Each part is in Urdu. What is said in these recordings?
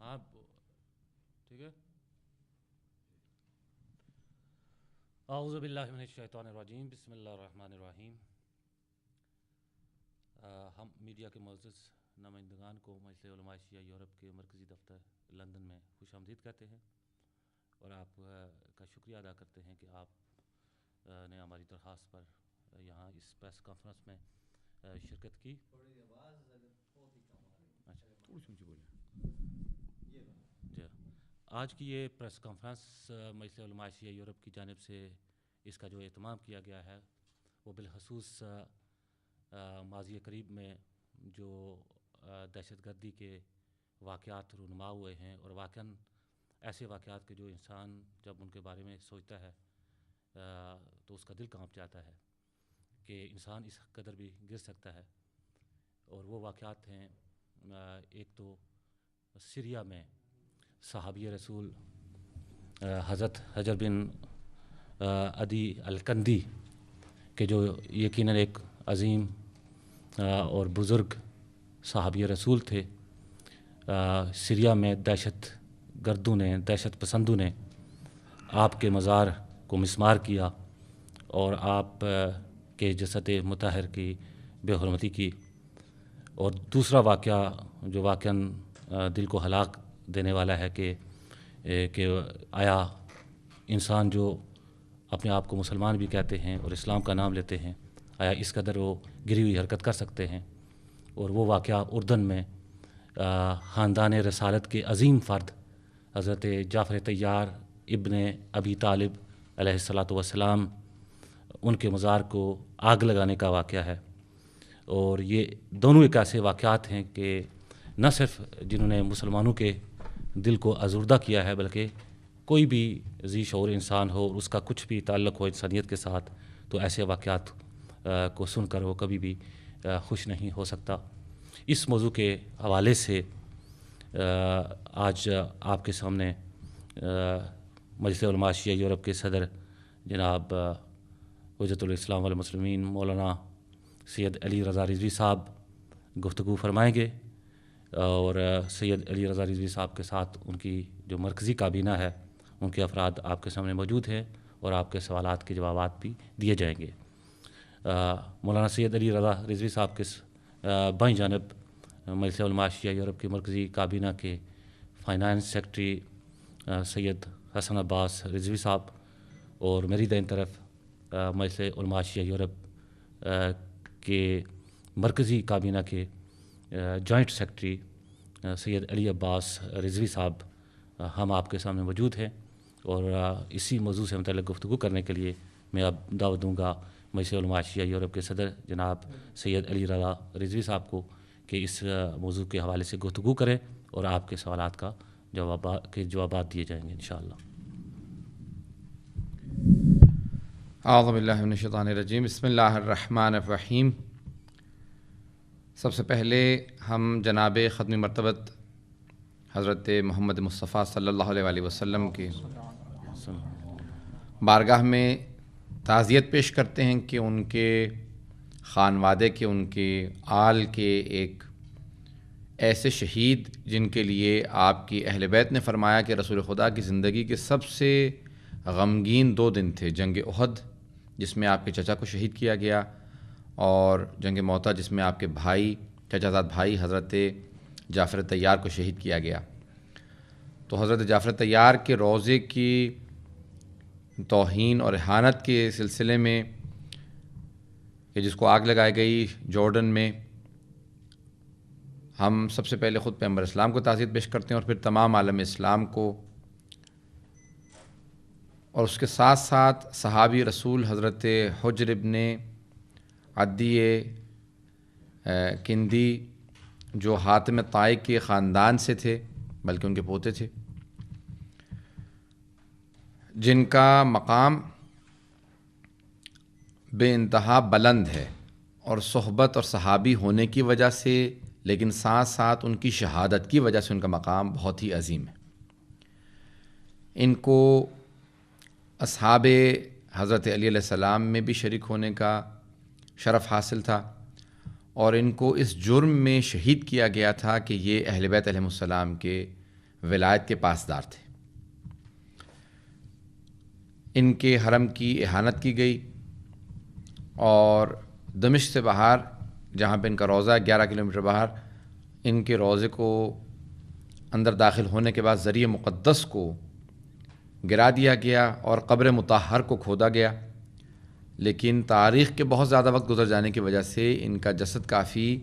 آپ ٹھیک ہے. اعوذ باللہ من الشیطان الرجیم، بسم اللہ الرحمن الرحیم. ہم میڈیا کے معزز نمائندگان کو مجلس علماء شیعہ یورپ کے مرکزی دفتر لندن میں خوش آمدید کہتے ہیں اور آپ کا شکریہ ادا کرتے ہیں کہ آپ نے ہماری درخواست پر یہاں اس پریس کانفرنس میں شرکت کی. جی، آج کی یہ پریس کانفرنس مجلس علماء شیعہ یورپ کی جانب سے اس کا جو اہتمام کیا گیا ہے وہ بالخصوص ماضی قریب میں جو دہشت گردی کے واقعات رونما ہوئے ہیں، اور واقعاً ایسے واقعات کے جو انسان جب ان کے بارے میں سوچتا ہے تو اس کا دل کانپ جاتا ہے کہ انسان اس قدر بھی گر سکتا ہے. اور وہ واقعات ہیں ایک تو سیریا میں صحابی رسول حضرت حجر بن عدی الکندی کہ جو یقیناً ایک عظیم اور بزرگ صحابی رسول تھے. سیریا میں دہشت گردوں نے، دہشت پسندوں نے آپ کے مزار کو مسمار کیا اور آپ کے جسد مطہر کی بے حرمتی کی. اور دوسرا واقعہ جو واقعاً دل کو ہلاک دینے والا ہے کہ آیا انسان جو اپنے آپ کو مسلمان بھی کہتے ہیں اور اسلام کا نام لیتے ہیں، آیا اس قدر وہ گری ہوئی حرکت کر سکتے ہیں. اور وہ واقعہ اردن میں خاندان رسالت کے عظیم فرد حضرت جعفر طیار ابن ابی طالب علیہ الصلاۃ والسلام ان کے مزار کو آگ لگانے کا واقعہ ہے. اور یہ دونوں ایک ایسے واقعات ہیں کہ نہ صرف جنہوں نے مسلمانوں کے دل کو ازردہ کیا ہے، بلکہ کوئی بھی ذی شعور انسان ہو اور اس کا کچھ بھی تعلق ہو انسانیت کے ساتھ، تو ایسے واقعات کو سن کر وہ کبھی بھی خوش نہیں ہو سکتا. اس موضوع کے حوالے سے آج آپ کے سامنے مجلس علماء شیعہ یورپ کے صدر جناب حجت الاسلام والمسلمین مولانا سید علی رضا رضوی صاحب گفتگو فرمائیں گے. اور سید علی رضا رضوی صاحب کے ساتھ ان کی جو مرکزی کابینہ ہے، ان کے افراد آپ کے سامنے موجود ہیں اور آپ کے سوالات کے جوابات بھی دیے جائیں گے. مولانا سید علی رضا رضوی صاحب کے بائیں جانب مجلس علماء شیعہ یورپ کی مرکزی کابینہ کے فائنانس سیکرٹری سید حسن عباس رضوی صاحب، اور میری دائیں طرف مجلس علماء شیعہ یورپ کے مرکزی کابینہ کے جوائنٹ سیکرٹری سید علی عباس رضوی صاحب ہم آپ کے سامنے موجود ہیں. اور اسی موضوع سے متعلق گفتگو کرنے کے لیے میں اب دعوت دوں گا مجلس علماء شیعہ یورپ کے صدر جناب سید علی رضا رضوی صاحب کو کہ اس موضوع کے حوالے سے گفتگو کریں اور آپ کے سوالات کا جوابات دیے جائیں گے انشاءاللہ. اعوذ باللہ من الشیطان الرجیم، بسم اللہ الرحمن الرحیم. سب سے پہلے ہم جناب ختم مرتبت حضرت محمد مصطفیٰ صلی اللہ علیہ وسلم کی بارگاہ میں تعزیت پیش کرتے ہیں کہ ان کے خانوادے کے، ان کے آل کے ایک ایسے شہید جن کے لیے آپ کی اہل بیت نے فرمایا کہ رسول خدا کی زندگی کے سب سے غمگین 2 دن تھے، جنگ احد جس میں آپ کے چچا کو شہید کیا گیا، اور جنگ موتا جس میں آپ کے بھائی، چچا زاد بھائی حضرت جعفر طیار کو شہید کیا گیا. تو حضرت جعفر طیار کے روضے کی توہین اور اہانت کے سلسلے میں کہ جس کو آگ لگائی گئی جارڈن میں، ہم سب سے پہلے خود پیغمبر اسلام کو تعزیت پیش کرتے ہیں اور پھر تمام عالم اسلام کو، اور اس کے ساتھ ساتھ صحابی رسول حضرت حجر ابن عدی کندی جو حاتم طائی کے خاندان سے تھے، بلکہ ان کے پوتے تھے، جن کا مقام بے انتہا بلند ہے، اور صحبت اور صحابی ہونے کی وجہ سے، لیکن ساتھ ساتھ ان کی شہادت کی وجہ سے ان کا مقام بہت ہی عظیم ہے. ان کو اصحاب حضرت علی علیہ السلام میں بھی شریک ہونے کا شرف حاصل تھا، اور ان کو اس جرم میں شہید کیا گیا تھا کہ یہ اہل بیت علیہم السلام کے ولایت کے پاسدار تھے۔ ان کے حرم کی اہانت کی گئی اور دمشق سے باہر جہاں پہ ان کا روضہ 11 کلومیٹر باہر، ان کے روضے کو اندر داخل ہونے کے بعد ذریعہ مقدس کو گرا دیا گیا اور قبر مطہر کو کھودا گیا، لیکن تاریخ کے بہت زیادہ وقت گزر جانے کی وجہ سے ان کا جسد کافی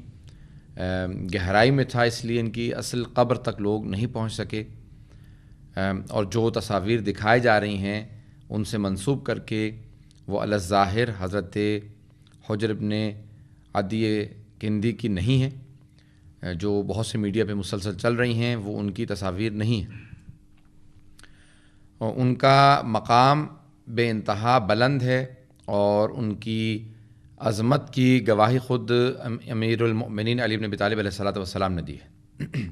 گہرائی میں تھا، اس لیے ان کی اصل قبر تک لوگ نہیں پہنچ سکے، اور جو تصاویر دکھائی جا رہی ہیں ان سے منسوب کر کے وہ الظاہر حضرت حجر ابن عدی کندی کی نہیں ہیں، جو بہت سے میڈیا پہ مسلسل چل رہی ہیں، وہ ان کی تصاویر نہیں ہیں۔ اور ان کا مقام بے انتہا بلند ہے اور ان کی عظمت کی گواہی خود امیر المؤمنین علی بن ابی طالب علیہ الصلوۃ والسلام نے دی ہے۔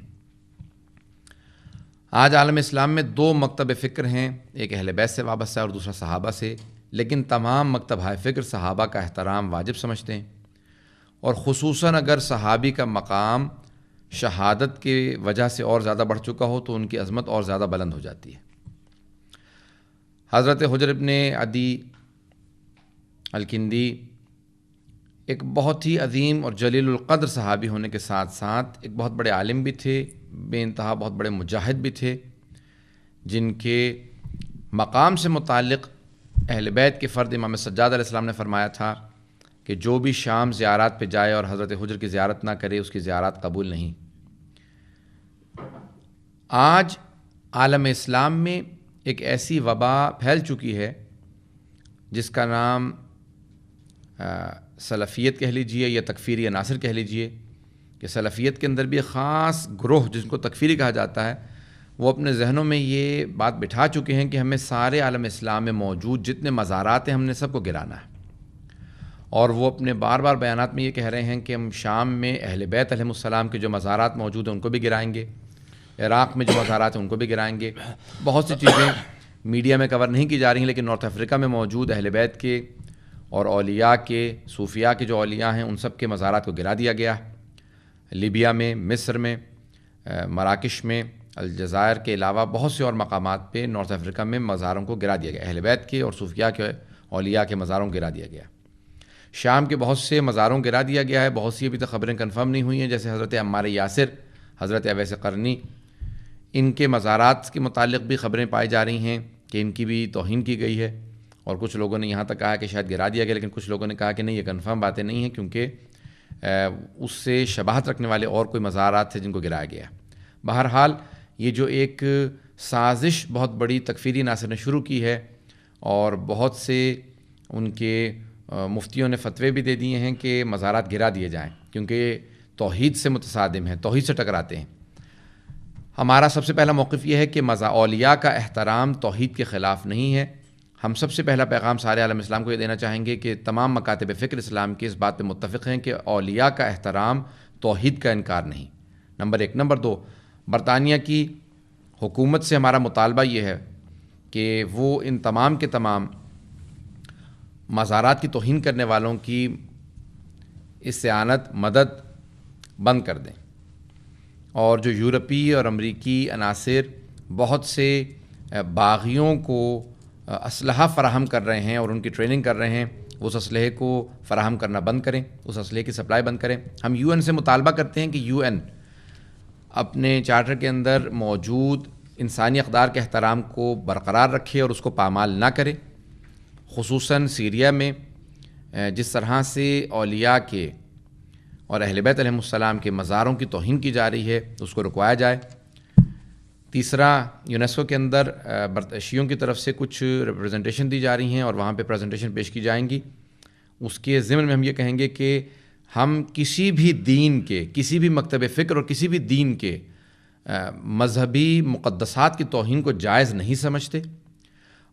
آج عالم اسلام میں 2 مکتب فکر ہیں، ایک اہل بیت سے وابستہ ہے اور دوسرا صحابہ سے، لیکن تمام مکتب فکر صحابہ کا احترام واجب سمجھتے ہیں، اور خصوصاً اگر صحابی کا مقام شہادت کی وجہ سے اور زیادہ بڑھ چکا ہو تو ان کی عظمت اور زیادہ بلند ہو جاتی ہے۔ حضرت حجر ابن عدی الکندی ایک بہت ہی عظیم اور جلیل القدر صحابی ہونے کے ساتھ ساتھ ایک بہت بڑے عالم بھی تھے، بے انتہا بہت بڑے مجاہد بھی تھے، جن کے مقام سے متعلق اہل بیت کے فرد امام سجاد علیہ السلام نے فرمایا تھا کہ جو بھی شام زیارات پہ جائے اور حضرت حجر کی زیارت نہ کرے اس کی زیارات قبول نہیں۔ آج عالم اسلام میں ایک ایسی وبا پھیل چکی ہے جس کا نام سلفیت کہہ لیجئے یا تکفیری عناصر کہہ لیجئے، کہ سلفیت کے اندر بھی ایک خاص گروہ جس کو تکفیری کہا جاتا ہے، وہ اپنے ذہنوں میں یہ بات بٹھا چکے ہیں کہ ہمیں سارے عالم اسلام میں موجود جتنے مزارات ہیں ہم نے سب کو گرانا ہے، اور وہ اپنے بار بار بیانات میں یہ کہہ رہے ہیں کہ ہم شام میں اہل بیت علیہ السلام کے جو مزارات موجود ہیں ان کو بھی گرائیں گے، عراق میں جو مزارات ہیں ان کو بھی گرائیں گے۔ بہت سی چیزیں میڈیا میں کور نہیں کی جا رہی ہیں، لیکن نارتھ افریقہ میں موجود اہل بیت کے اور اولیاء کے، صوفیاء کے جو اولیاء ہیں ان سب کے مزارات کو گرا دیا گیا۔ لیبیا میں، مصر میں، مراکش میں، الجزائر کے علاوہ بہت سے اور مقامات پہ نارتھ افریقہ میں مزاروں کو گرا دیا گیا، اہل بیت کے اور صوفیاء کے اولیاء کے مزاروں کو گرا دیا گیا۔ شام کے بہت سے مزاروں کو گرا دیا گیا ہے، بہت سی ابھی تک خبریں کنفرم نہیں ہوئی ہیں، جیسے حضرت عمار یاسر، حضرت اویس قرنی، ان کے مزارات کے متعلق بھی خبریں پائی جا رہی ہیں کہ ان کی بھی توہین کی گئی ہے، اور کچھ لوگوں نے یہاں تک کہا کہ شاید گرا دیا گیا، لیکن کچھ لوگوں نے کہا کہ نہیں، یہ کنفرم باتیں نہیں ہیں، کیونکہ اس سے شباہت رکھنے والے اور کوئی مزارات تھے جن کو گرایا گیا۔ بہرحال یہ جو ایک سازش بہت بڑی تکفیری عناصر نے شروع کی ہے، اور بہت سے ان کے مفتیوں نے فتوے بھی دے دیے ہیں کہ مزارات گرا دیے جائیں، کیونکہ توحید سے متصادم ہیں، توحید سے ٹکراتے ہیں۔ ہمارا سب سے پہلا موقف یہ ہے کہ اولیاء کا احترام توحید کے خلاف نہیں ہے۔ ہم سب سے پہلا پیغام سارے عالم اسلام کو یہ دینا چاہیں گے کہ تمام مکاتب فکر اسلام کی اس بات پہ متفق ہیں کہ اولیاء کا احترام توحید کا انکار نہیں، نمبر 1۔ نمبر 2، برطانیہ کی حکومت سے ہمارا مطالبہ یہ ہے کہ وہ ان تمام کے تمام مزارات کی توہین کرنے والوں کی استعانت، مدد بند کر دیں، اور جو یورپی اور امریکی عناصر بہت سے باغیوں کو اسلحہ فراہم کر رہے ہیں اور ان کی ٹریننگ کر رہے ہیں، اس اسلحے کو فراہم کرنا بند کریں، اس اسلحے کی سپلائی بند کریں۔ ہم UN سے مطالبہ کرتے ہیں کہ UN اپنے چارٹر کے اندر موجود انسانی اقدار کے احترام کو برقرار رکھے اور اس کو پامال نہ کرے، خصوصاً سیریا میں جس طرح سے اولیاء کے اور اہل بیت علیہ السلام کے مزاروں کی توہین کی جا رہی ہے، اس کو رکوایا جائے۔ تیسرا، یونیسکو کے اندر شیعوں کی طرف سے کچھ ریپرزنٹیشن دی جا رہی ہیں اور وہاں پہ پریزنٹیشن پیش کی جائیں گی۔ اس کے ضمن میں ہم یہ کہیں گے کہ ہم کسی بھی دین کے، کسی بھی مکتب فکر اور کسی بھی دین کے مذہبی مقدسات کی توہین کو جائز نہیں سمجھتے،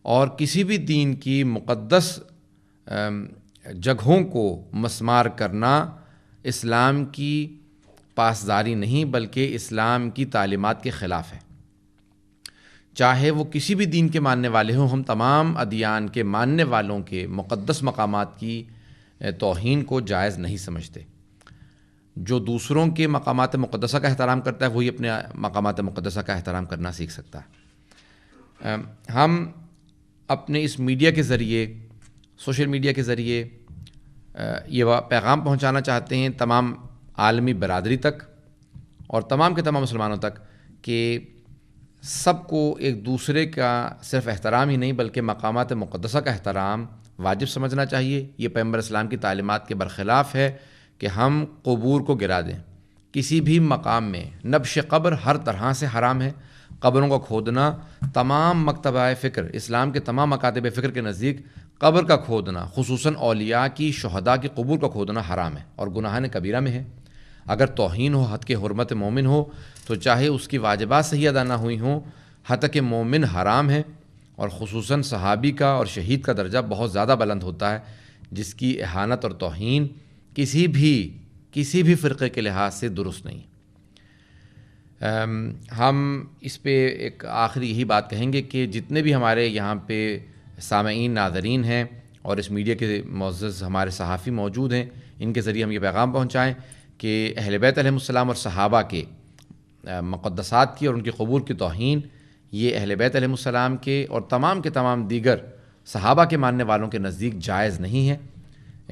اور کسی بھی دین کی مقدس جگہوں کو مسمار کرنا اسلام کی پاسداری نہیں بلکہ اسلام کی تعلیمات کے خلاف ہے۔ چاہے وہ کسی بھی دین کے ماننے والے ہوں، ہم تمام ادیان کے ماننے والوں کے مقدس مقامات کی توہین کو جائز نہیں سمجھتے۔ جو دوسروں کے مقامات مقدسہ کا احترام کرتا ہے وہی اپنے مقامات مقدسہ کا احترام کرنا سیکھ سکتا ہے۔ ہم اپنے اس میڈیا کے ذریعے، سوشل میڈیا کے ذریعے یہ پیغام پہنچانا چاہتے ہیں تمام عالمی برادری تک اور تمام کے تمام مسلمانوں تک کہ سب کو ایک دوسرے کا صرف احترام ہی نہیں بلکہ مقامات مقدسہ کا احترام واجب سمجھنا چاہیے۔ یہ پیغمبر اسلام کی تعلیمات کے برخلاف ہے کہ ہم قبور کو گرا دیں۔ کسی بھی مقام میں نبش قبر ہر طرح سے حرام ہے۔ قبروں کا کھودنا تمام مکتبہ فکر، اسلام کے تمام مکاتب فکر کے نزدیک قبر کا کھودنا، خصوصاً اولیاء کی، شہداء کی قبور کا کھودنا حرام ہے اور گناہان کبیرہ میں ہے۔ اگر توہین ہو حد کے حرمت مومن ہو تو چاہے اس کی واجبات صحیح ادا نہ ہوئی ہوں، حد کے مومن حرام ہے، اور خصوصاً صحابی کا اور شہید کا درجہ بہت زیادہ بلند ہوتا ہے، جس کی اہانت اور توہین کسی بھی فرقے کے لحاظ سے درست نہیں۔ ہم اس پہ ایک آخری یہی بات کہیں گے کہ جتنے بھی ہمارے یہاں پہ سامعین، ناظرین ہیں اور اس میڈیا کے معزز ہمارے صحافی موجود ہیں، ان کے ذریعے ہم یہ پیغام پہنچائیں کہ اہل بیت علیہم السلام اور صحابہ کے مقدسات کی اور ان کی قبور کی توہین یہ اہل بیت علیہم السلام کے اور تمام کے تمام دیگر صحابہ کے ماننے والوں کے نزدیک جائز نہیں ہے۔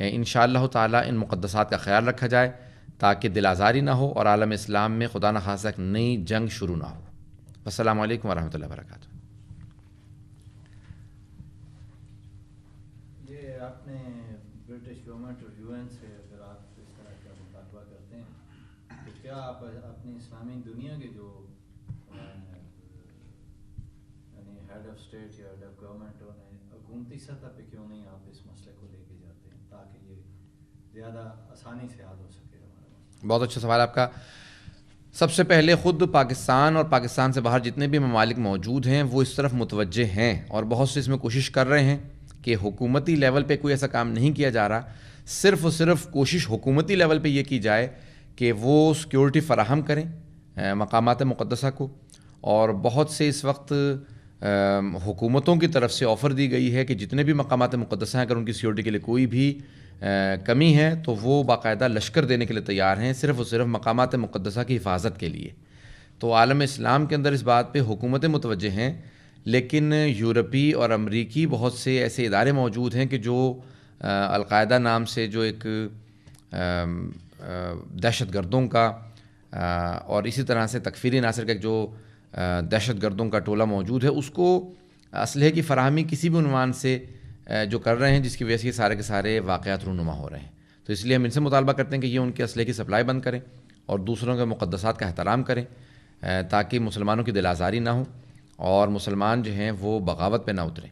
انشاءاللہ تعالی ان مقدسات کا خیال رکھا جائے تاکہ دل آزاری نہ ہو اور عالم اسلام میں خدا نخواستہ ایک نئی جنگ شروع نہ ہو۔ السلام علیکم ورحمۃ اللہ وبرکاتہ۔ یہ آپ نے برٹش گورنمنٹ اور یو این سے اگر آپ اس طرح کا مطالبہ کرتے ہیں تو کیا آپ اپنی اسلامی دنیا کے جو یعنی ہیڈ آف اسٹیٹ یا ہیڈ آف گورنمنٹ حکومتی سطح پہ کیوں نہیں آپ اس مسئلے کو لے کے جاتے ہیں تاکہ یہ زیادہ آسانی سے حل ہو سکے ہمارا مسئلہ؟ بہت اچھا سوال آپ کا۔ سب سے پہلے خود پاکستان اور پاکستان سے باہر جتنے بھی ممالک موجود ہیں وہ اس طرف متوجہ ہیں اور بہت سے اس میں کوشش کر رہے ہیں کہ حکومتی لیول پہ کوئی ایسا کام نہیں کیا جا رہا، صرف اور صرف کوشش حکومتی لیول پہ یہ کی جائے کہ وہ سیکیورٹی فراہم کریں مقامات مقدسہ کو، اور بہت سے اس وقت حکومتوں کی طرف سے آفر دی گئی ہے کہ جتنے بھی مقامات مقدسہ ہیں اگر ان کی سیکیورٹی کے لیے کوئی بھی کمی ہے تو وہ باقاعدہ لشکر دینے کے لیے تیار ہیں، صرف اور صرف مقامات مقدسہ کی حفاظت کے لیے۔ تو عالم اسلام کے اندر اس بات پہ حکومتیں متوجہ ہیں، لیکن یورپی اور امریکی بہت سے ایسے ادارے موجود ہیں کہ جو القاعدہ نام سے جو ایک دہشت گردوں کا اور اسی طرح سے تکفیری عناصر کا ایک جو دہشت گردوں کا ٹولہ موجود ہے، اس کو اسلحے کی فراہمی کسی بھی عنوان سے جو کر رہے ہیں، جس کی وجہ سے یہ سارے کے سارے واقعات رونما ہو رہے ہیں۔ تو اس لیے ہم ان سے مطالبہ کرتے ہیں کہ یہ ان کے اسلحے کی سپلائی بند کریں اور دوسروں کے مقدسات کا احترام کریں تاکہ مسلمانوں کی دل آزاری نہ ہو اور مسلمان جو ہیں وہ بغاوت پہ نہ اتریں۔